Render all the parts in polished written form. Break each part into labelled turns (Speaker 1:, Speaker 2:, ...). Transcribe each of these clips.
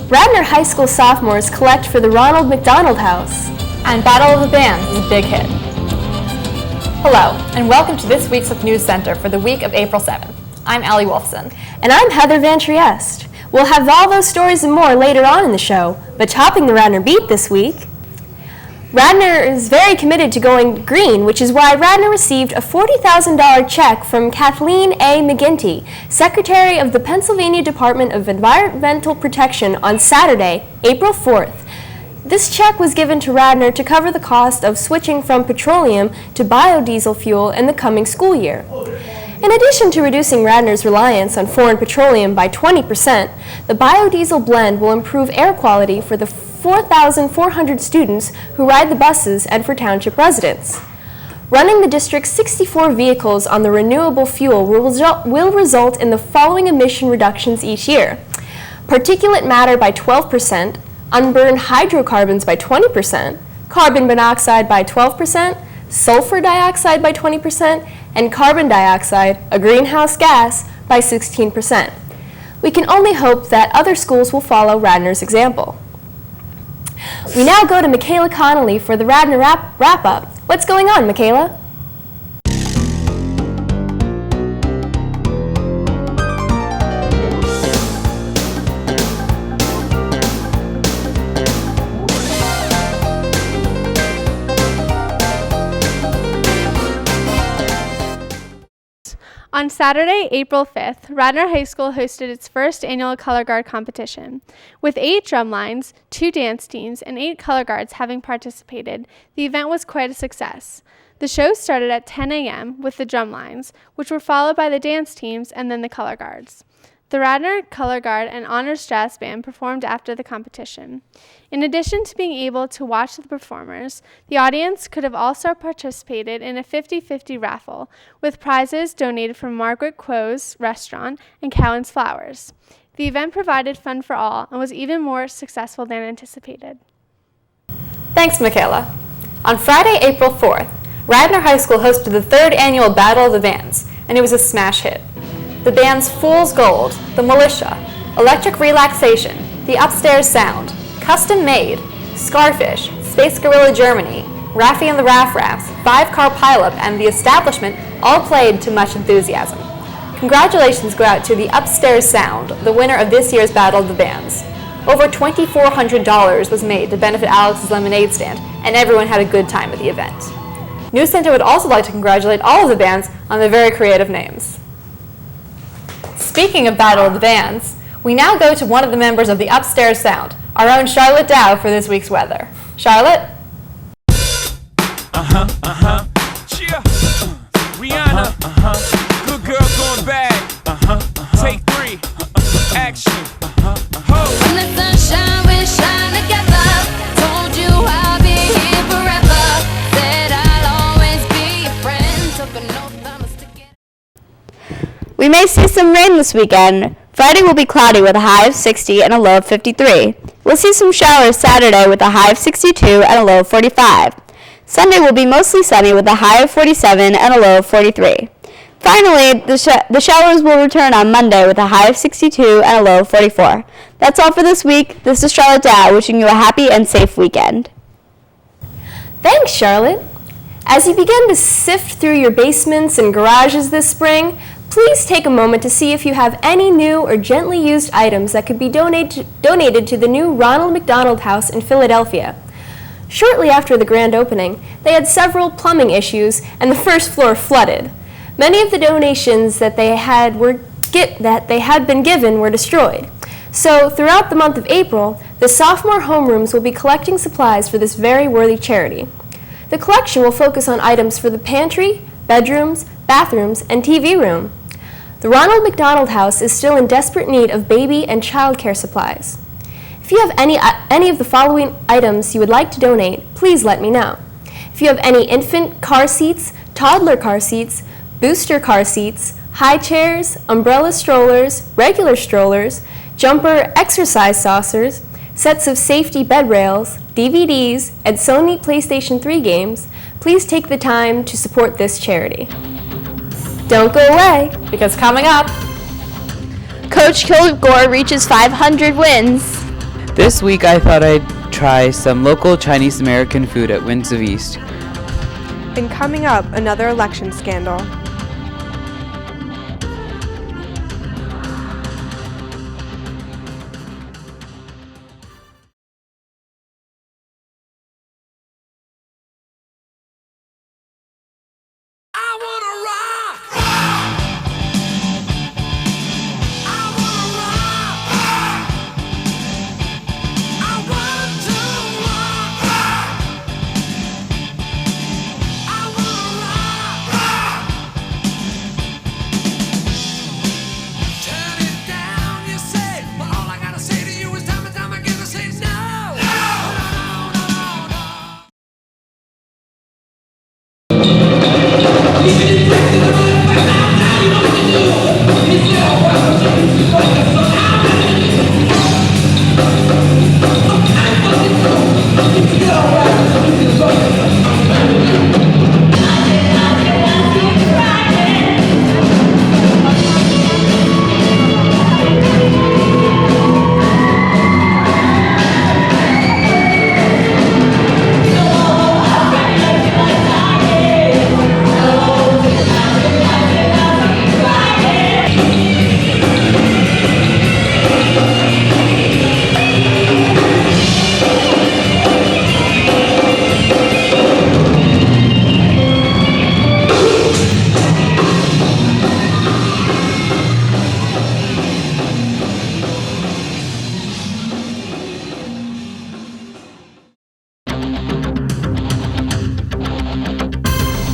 Speaker 1: Radnor High School sophomores collect for the Ronald McDonald House.
Speaker 2: And Battle of the Bands is a big hit. Hello, and welcome to this week's with News Center for the week of April 7th. I'm Allie Wolfson.
Speaker 1: And I'm Heather Van Trieste. We'll have all those stories and more later on in the show, but topping the Radnor Beat this week, Radnor is very committed to going green, which is why Radnor received a $40,000 check from Kathleen A. McGinty, Secretary of the Pennsylvania Department of Environmental Protection, on Saturday, April 4th. This check was given to Radnor to cover the cost of switching from petroleum to biodiesel fuel in the coming school year. In addition to reducing Radnor's reliance on foreign petroleum by 20%, the biodiesel blend will improve air quality for the 4,400 students who ride the buses and for township residents. Running the district's 64 vehicles on the renewable fuel will result in the following emission reductions each year: particulate matter by 12%, unburned hydrocarbons by 20%, carbon monoxide by 12%, sulfur dioxide by 20%, and carbon dioxide, a greenhouse gas, by 16%. We can only hope that other schools will follow Radnor's example. We now go to Michaela Connolly for the Radnor wrap-up. What's going on, Michaela?
Speaker 3: On Saturday, April 5th, Radnor High School hosted its first annual color guard competition. With 8 drum lines, 2 dance teams, and 8 color guards having participated, the event was quite a success. The show started at 10 a.m. with the drum lines, which were followed by the dance teams and then the color guards. The Radnor Color Guard and Honors Jazz Band performed after the competition. In addition to being able to watch the performers, the audience could have also participated in a 50-50 raffle, with prizes donated from Margaret Quo's restaurant and Cowan's Flowers. The event provided fun for all and was even more successful than anticipated.
Speaker 2: Thanks, Michaela. On Friday, April 4th, Radnor High School hosted the 3rd annual Battle of the Bands, and it was a smash hit. The bands Fool's Gold, The Militia, Electric Relaxation, The Upstairs Sound, Custom Made, Scarfish, Space Gorilla Germany, Raffi and the Raff Raffs, 5-Car Pileup, and The Establishment all played to much enthusiasm. Congratulations go out to The Upstairs Sound, the winner of this year's Battle of the Bands. Over $2,400 was made to benefit Alex's Lemonade Stand, and everyone had a good time at the event. News Center would also like to congratulate all of the bands on their very creative names. Speaking of Battle of the Bands, we now go to one of the members of the Upstairs Sound, our own Charlotte Dow, for this week's weather. Charlotte?
Speaker 4: Cheer. Rihanna. Good girl going bad. Take 3. Action.
Speaker 5: When the sunshine, we shine together. Told you I'll be here forever. Said I'll always be your friend. Took an oath I'ma stick it.
Speaker 6: We may see some rain this weekend. Friday will be cloudy with a high of 60 and a low of 53. We'll see some showers Saturday with a high of 62 and a low of 45. Sunday will be mostly sunny with a high of 47 and a low of 43. Finally, the showers will return on Monday with a high of 62 and a low of 44. That's all for this week. This is Charlotte Dow wishing you a happy and safe weekend.
Speaker 1: Thanks, Charlotte. As you begin to sift through your basements and garages this spring, please take a moment to see if you have any new or gently used items that could be donated to the new Ronald McDonald House in Philadelphia. Shortly after the grand opening, they had several plumbing issues and the first floor flooded. Many of the donations that they had been given were destroyed. So throughout the month of April, the sophomore homerooms will be collecting supplies for this very worthy charity. The collection will focus on items for the pantry, bedrooms, bathrooms, and TV room. The Ronald McDonald House is still in desperate need of baby and child care supplies. If you have any of the following items you would like to donate, please let me know. If you have any infant car seats, toddler car seats, booster car seats, high chairs, umbrella strollers, regular strollers, jumper exercise saucers, sets of safety bed rails, DVDs, and Sony PlayStation 3 games, please take the time to support this charity. Don't go away,
Speaker 2: Because coming up,
Speaker 6: Coach Kilgore reaches 500 wins.
Speaker 7: This week I thought I'd try some local Chinese American food at Winds of East.
Speaker 8: And coming up, another election scandal.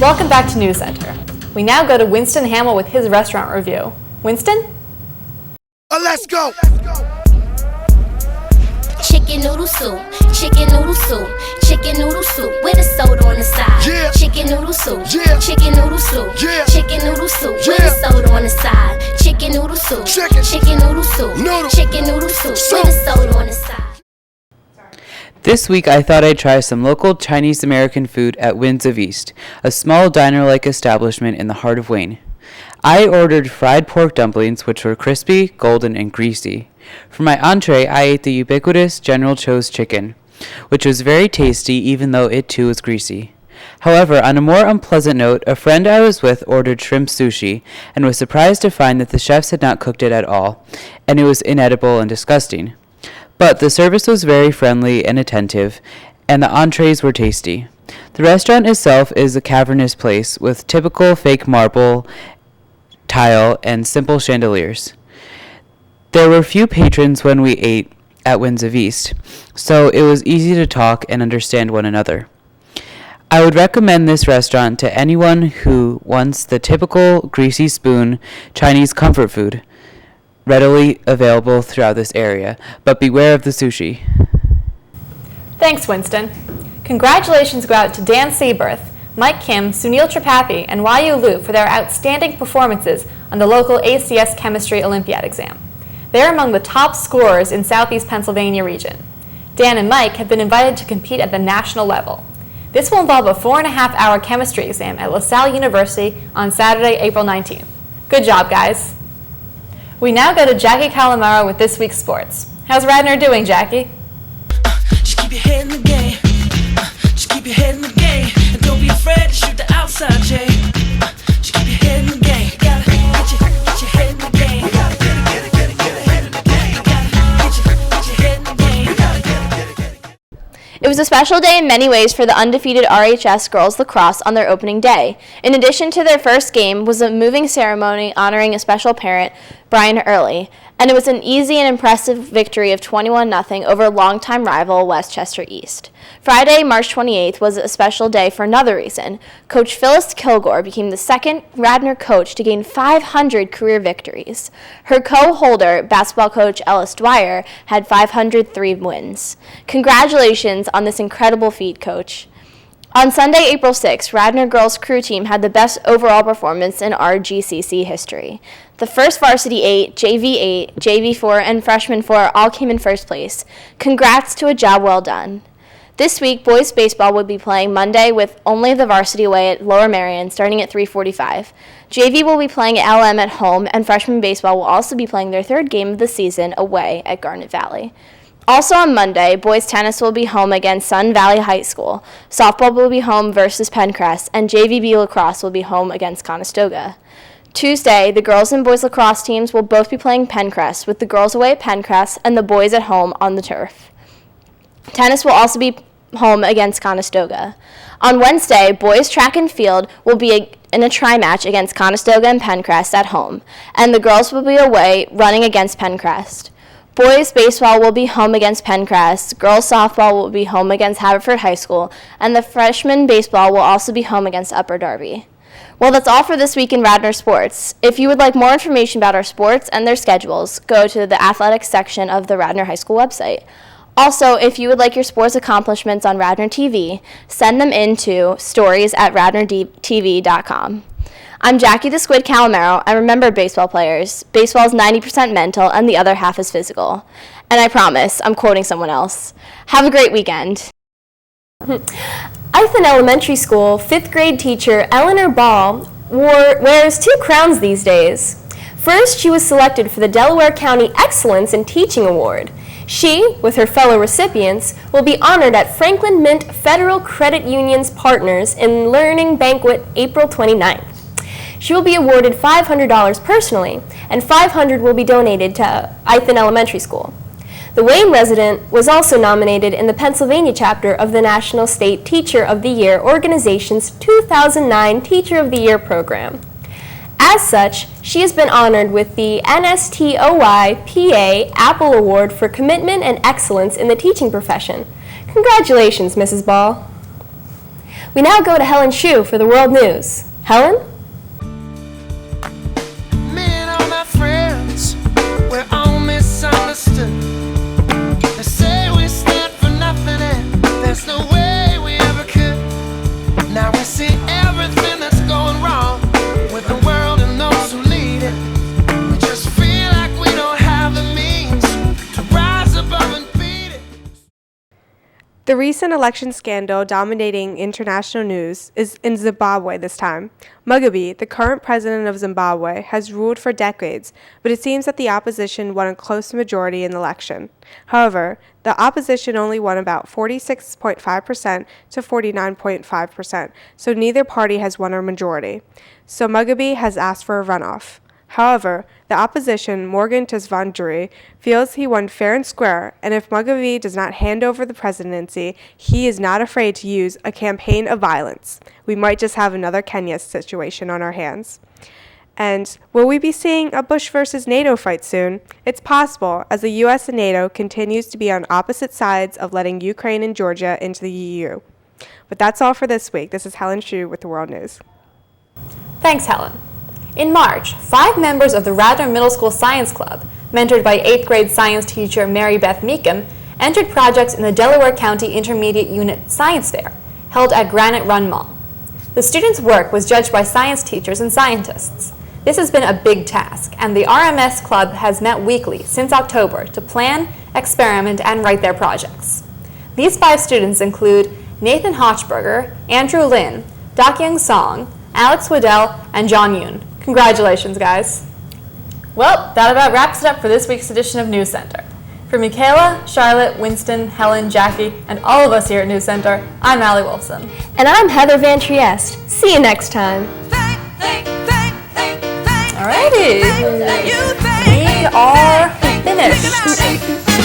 Speaker 2: Welcome back to News Center. We now go to Winston Hamill with his restaurant review. Winston?
Speaker 9: Let's go!
Speaker 5: Chicken noodle soup, chicken noodle soup, chicken noodle soup with a soda on the side.
Speaker 9: Yeah.
Speaker 5: Chicken noodle soup,
Speaker 9: Yeah.
Speaker 5: chicken noodle soup,
Speaker 9: Yeah.
Speaker 5: chicken noodle soup with
Speaker 9: Yeah.
Speaker 5: a soda on the side. Chicken noodle soup, chicken noodle soup,
Speaker 9: Noodle.
Speaker 5: chicken noodle soup with a soda on the side.
Speaker 7: This week I thought I'd try some local Chinese American food at Winds of East, a small diner-like establishment in the heart of Wayne. I ordered fried pork dumplings, which were crispy, golden, and greasy. For my entree, I ate the ubiquitous General Tso's chicken, which was very tasty even though it too was greasy. However, on a more unpleasant note, a friend I was with ordered shrimp sushi and was surprised to find that the chefs had not cooked it at all, and it was inedible and disgusting. But the service was very friendly and attentive, and the entrees were tasty. The restaurant itself is a cavernous place with typical fake marble, tile, and simple chandeliers. There were few patrons when we ate at Winds of East, so it was easy to talk and understand one another. I would recommend this restaurant to anyone who wants the typical greasy spoon Chinese comfort food, readily available throughout this area, but beware of the sushi.
Speaker 2: Thanks, Winston. Congratulations go out to Dan Seaberth, Mike Kim, Sunil Tripathi, and Yu Lu for their outstanding performances on the local ACS Chemistry Olympiad exam. They're among the top scorers in Southeast Pennsylvania region. Dan and Mike have been invited to compete at the national level. This will involve a 4.5-hour chemistry exam at LaSalle University on Saturday, April 19th. Good job, guys. We now go to Jackie Calamaro with this week's sports. How's Radner doing, Jackie?
Speaker 10: Just keep your head in the game. Just keep your head in the game. And don't be afraid to shoot the outside, Jay. Just keep your head in the game. Gotta get your head in the game. Gotta get ahead in the game. Gotta get your head in the game. Gotta get it.
Speaker 6: It was a special day in many ways for the undefeated RHS girls lacrosse on their opening day. In addition to their first game was a moving ceremony honoring a special parent, Brian Early, and it was an easy and impressive victory of 21-0 over longtime rival Westchester East. Friday, March 28th was a special day for another reason. Coach Phyllis Kilgore became the second Radnor coach to gain 500 career victories. Her co-holder, basketball coach Ellis Dwyer, had 503 wins. Congratulations on this incredible feat, Coach. On Sunday, April 6th, Radnor girls crew team had the best overall performance in RGCC history. The first varsity 8, JV 8, JV 4, and freshman 4 all came in first place. Congrats to a job well done. This week, boys baseball will be playing Monday with only the varsity away at Lower Merion starting at 3:45. JV will be playing at LM at home, and freshman baseball will also be playing their third game of the season away at Garnet Valley. Also on Monday, boys tennis will be home against Sun Valley High School, softball will be home versus Pencrest, and JVB lacrosse will be home against Conestoga. Tuesday, the girls and boys lacrosse teams will both be playing Pencrest, with the girls away at Pencrest and the boys at home on the turf. Tennis will also be home against Conestoga. On Wednesday, boys track and field will be in a tri-match against Conestoga and Pencrest at home, and the girls will be away running against Pencrest. Boys baseball will be home against Pencrest, girls softball will be home against Haverford High School, and the freshman baseball will also be home against Upper Darby. Well, that's all for this week in Radnor Sports. If you would like more information about our sports and their schedules, go to the athletics section of the Radnor High School website. Also, if you would like your sports accomplishments on Radnor TV, send them in to stories@radnortv.com. I'm Jackie the Squid Calamaro, and remember, baseball players, baseball is 90% mental and the other half is physical. And I promise, I'm quoting someone else. Have a great weekend.
Speaker 1: Ithan Elementary School 5th grade teacher Eleanor Ball wears 2 crowns these days. First, she was selected for the Delaware County Excellence in Teaching Award. She, with her fellow recipients, will be honored at Franklin Mint Federal Credit Union's Partners in Learning Banquet April 29th. She will be awarded $500 personally, and $500 will be donated to Ithan Elementary School. The Wayne resident was also nominated in the Pennsylvania chapter of the National State Teacher of the Year organization's 2009 Teacher of the Year program. As such, she has been honored with the NSTOY PA Apple Award for Commitment and Excellence in the Teaching Profession. Congratulations, Mrs. Ball. We now go to Helen Shue for the World News. Helen?
Speaker 10: Me and all my friends, we're all misunderstood. They say we stand for nothing and there's no way we ever could. Now we see everything that's going wrong with the world and those who lead it. We just feel like we don't have the means to rise above and beat it.
Speaker 8: The recent election scandal dominating international news is in Zimbabwe this time. Mugabe, the current president of Zimbabwe, has ruled for decades, but it seems that the opposition won a close majority in the election. However, the opposition only won about 46.5% to 49.5%, so neither party has won a majority. So Mugabe has asked for a runoff. However, the opposition, Morgan Tsvangirai, feels he won fair and square, and if Mugabe does not hand over the presidency, he is not afraid to use a campaign of violence. We might just have another Kenya situation on our hands. And will we be seeing a Bush versus NATO fight soon? It's possible, as the U.S. and NATO continues to be on opposite sides of letting Ukraine and Georgia into the EU. But that's all for this week. This is Helen Shue with the World News.
Speaker 2: Thanks, Helen. In March, 5 members of the Radnor Middle School Science Club, mentored by 8th grade science teacher Mary Beth Meekum, entered projects in the Delaware County Intermediate Unit Science Fair, held at Granite Run Mall. The students' work was judged by science teachers and scientists. This has been a big task, and the RMS Club has met weekly since October to plan, experiment, and write their projects. These 5 students include Nathan Hochberger, Andrew Lin, Dak-Young Song, Alex Waddell, and John Yoon. Congratulations, guys. Well, that about wraps it up for this week's edition of News Center. For Michaela, Charlotte, Winston, Helen, Jackie, and all of us here at News Center, I'm Allie Wolfson.
Speaker 1: And I'm Heather Van Trieste. See you next time.
Speaker 2: Alrighty, we are finished.